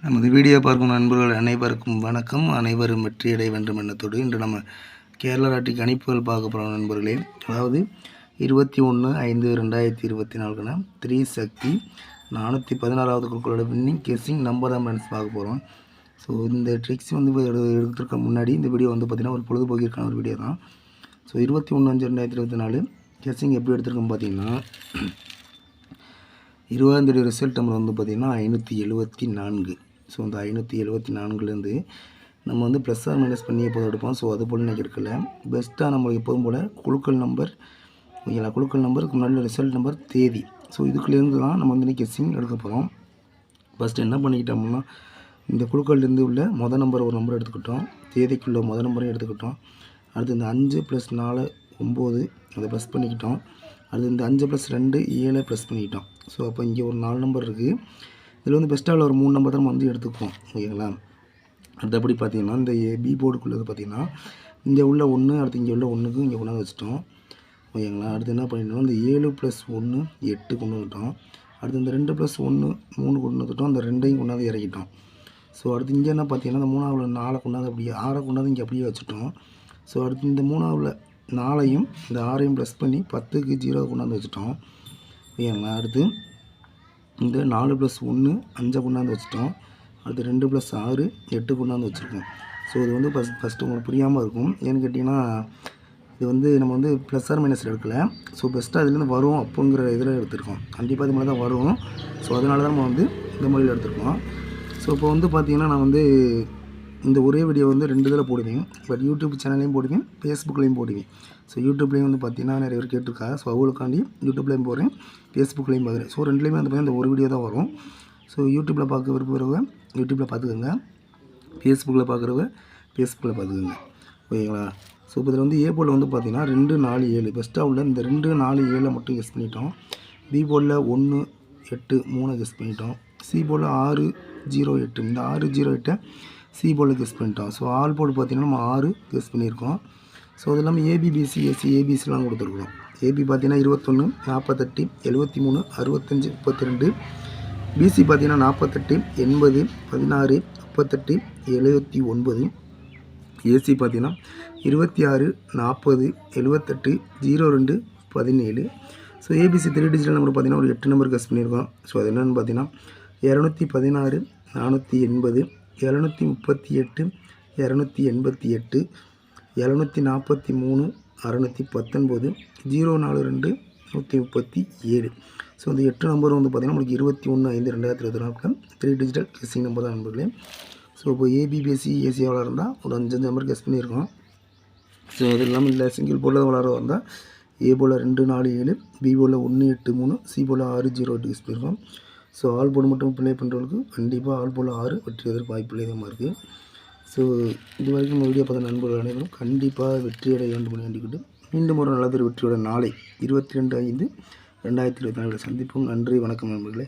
நமது வீடியோ பார்க்கும் நண்பர்கள் அனைவருக்கும் வணக்கம். அனைவரும் வெற்றியடை வேண்டும் எண்ணத்தோடு இன்று நம்ம கேரளா நாட்டுக்கு கணிப்புகள் பார்க்க போகிறோம் நண்பர்களே. அதாவது 21/5/2024 3 சக்தி 416வது குழுக்களோட வின்னிங் கெஸ்ஸிங் நம்பர் தான் ஃப்ரெண்ட்ஸ் பார்க்க போகிறோம். ஸோ இந்த ட்ரிக்ஸ் வந்து எடுத்துருக்க முன்னாடி இந்த வீடியோ வந்து பார்த்திங்கன்னா ஒரு பொழுதுபோக்கிற்கான ஒரு வீடியோ தான். ஸோ 21/5/2024 கெஸ்ஸிங் எப்படி எடுத்துருக்கோம் பார்த்தீங்கன்னா 20ஆம் தேதி ரிசல்ட் நம்பர் வந்து பார்த்திங்கன்னா 574. ஸோ அந்த 574லேருந்து நம்ம வந்து ப்ளஸ் ஆர் மைனஸ் பண்ணி எப்போதும் எடுப்போம். ஸோ அது போல் இன்றைக்கி எடுக்கல. பெஸ்ட்டாக நம்மளுக்கு எப்போதும் போல் குழுக்கள் நம்பர் ஓகேங்களா, குழுக்கள் நம்பருக்கு முன்னாடி ரிசல்ட் நம்பர் தேதி. ஸோ இதுக்குலேருந்து தான் நம்ம வந்து கெஸ்ஸிங் எடுக்க போகிறோம். ஃபஸ்ட்டு என்ன பண்ணிக்கிட்டோம்னா இந்த குழுக்கள்லேருந்து உள்ள மொதல் நம்பர் ஒரு நம்பர் எடுத்துக்கிட்டோம், தேதிக்குள்ள மொதல் நம்பரையும் எடுத்துக்கிட்டோம். அடுத்து இந்த 5 + 4 9 அதை ப்ளஸ் பண்ணிக்கிட்டோம். அடுத்து இந்த 5 + 2 7 ப்ளஸ் பண்ணிக்கிட்டோம். ஸோ அப்போ இங்கே ஒரு 4 நம்பர் இருக்குது. இதில் வந்து பெஸ்ட்டாக ஒரு 3 நம்பர் தான் நம்ம வந்து எடுத்துக்குவோம் ஓகேங்களா. அடுத்தபடி பார்த்திங்கன்னா இந்த பி போர்டுக்குள்ளது பார்த்திங்கன்னா இங்கே உள்ள 1 அடுத்து இங்கே உள்ள 1க்கு இங்கே கொண்டாந்து வச்சுட்டோம் ஓகேங்களா. அடுத்து என்ன பண்ணிட்டோம், இந்த 7 + 1 8 கொண்டு வந்துட்டோம். அடுத்து இந்த 2 + 1 3 கொண்டு வந்துட்டோம். அந்த 2ஐயும் கொண்டாந்து இறக்கிட்டோம். ஸோ அடுத்து இங்கே என்ன பார்த்திங்கன்னா இந்த 3ஆவில் 4 கொண்டாந்து அப்படியே 6 கொண்டாந்து இங்கே அப்படியே வச்சுட்டோம். ஸோ அடுத்து இந்த 3ஆவில் 4ஐயும் இந்த 6ஐயும் ப்ளஸ் பண்ணி 10க்கு 0 கொண்டாந்து வச்சுட்டோம் ஓகேங்களா. அடுத்து இந்த 4 + 1 5 கொண்டாந்து வச்சுட்டோம். அடுத்து 2 + 6 8 கொண்டாந்து வச்சுருக்கோம். ஸோ இது வந்து ஃபஸ்ட்டு உங்களுக்கு புரியாமல் இருக்கும். ஏன்னு கேட்டிங்கன்னா இது வந்து நம்ம வந்து ப்ளஸ் ஆர் மைனஸில் எடுக்கலை. ஸோ பெஸ்ட்டாக இதுலேருந்து வரும் அப்படிங்கிற இதில் எடுத்துருக்கோம். கண்டிப்பாக இது மாதிரி தான் வரும். ஸோ அதனால தான் நம்ம வந்து இந்த முறையில் எடுத்துருக்கோம். ஸோ இப்போ வந்து பார்த்திங்கன்னா நான் வந்து இந்த ஒரே வீடியோ வந்து 2 இதில் போடுவேன். பட் யூடியூப் சேனல்லையும் போடுவேன், ஃபேஸ்புக்லேயும் போடுவேன். ஸோ யூடியூப்லேயும் வந்து பார்த்திங்கன்னா நிறைய பேர் கேட்டிருக்காங்க. ஸோ அவங்களுக்காண்டி யூடியூப்லேயும் போடுறேன், ஃபேஸ்புக்லேயும் பார்க்குறேன். ஸோ 2லேயுமே வந்து பார்த்திங்கன்னா இந்த ஒரு வீடியோ தான் வரும். ஸோ யூடியூப்பில் பார்க்க விரும்புகிறவங்க யூடியூப்பில் பார்த்துக்கோங்க, ஃபேஸ்புக்கில் பார்க்குறவங்க ஃபேஸ்புக்கில் பார்த்துக்கோங்க ஓகேங்களா. ஸோ இப்போ இதில் வந்து ஏ போர்டில் வந்து பார்த்திங்கன்னா 2 4 7 பெஸ்ட்டாக உள்ள இந்த 2 4 7 மட்டும் கெஸ் பண்ணிட்டோம். பி போர்டில் 1 8 3 கெஸ் பண்ணிட்டோம். சி போர்டில் 6 0 8 இந்த 6 0 8 சி போர்டில் கெஸ் பண்ணிட்டோம். ஸோ ஆல் போர்டு பார்த்திங்கன்னா நம்ம 6 கெஸ் பண்ணியிருக்கோம். ஸோ அது இல்லாமல் ஏபி பிசி ஏசி ஏபிசிலாம் கொடுத்துருக்குறோம். ஏபி பார்த்திங்கன்னா 21 48 73 65 32. பிசி பார்த்திங்கன்னா 48 80 16 38 79. ஏசி பார்த்திங்கன்னா 26 40 78 02 17. ஸோ ஏபிசி 3 டிஜிட்டல் நம்பர் பார்த்திங்கன்னா ஒரு 8 நம்பர் கெஸ் பண்ணியிருக்கோம். ஸோ அது என்னென்னு பார்த்திங்கன்னா 216 480 738 288 743 619 042 137. ஸோ இந்த 8 நம்பர் வந்து பார்த்திங்கன்னா நம்மளுக்கு 21/5/2024 3 டிஜிட்டல் கெஸ்ஸிங் நம்பர் தான் நண்பர்களே. ஸோ இப்போ ஏபிபிஎஸ்சி ஏசி எவ்வளோ இருந்தால் ஒரு 5 நம்பர் கெஸ் பண்ணியிருக்கோம். ஸோ அது இல்லாமல் இல்லை சிங்கிள் போர்டில் வளர வந்தால் ஏ போல் 2 4 7 பி போல் 1 8 3 சி போல் 6 0 8 கெஸ் பண்ணியிருக்கோம். ஸோ ஆல் போர்டு மட்டும் ப்ளே பண்ணுறவங்களுக்கு கண்டிப்பாக ஆல் போல் 6 வெற்றி எதிர்ப்பு வாய்ப்பு அதிகமாக இருக்குது. ஸோ இது வரைக்கும் நம்ம வீடியோ பார்த்த நண்பர்கள் அனைவரும் கண்டிப்பாக வெற்றியடைய வேண்டும் என்று வேண்டிக்கிட்டு மீண்டும் ஒரு நல்லதொரு வெற்றியோட நாளை 22/5/2024 சந்திப்போம். நன்றி, வணக்கம் நண்பர்களே.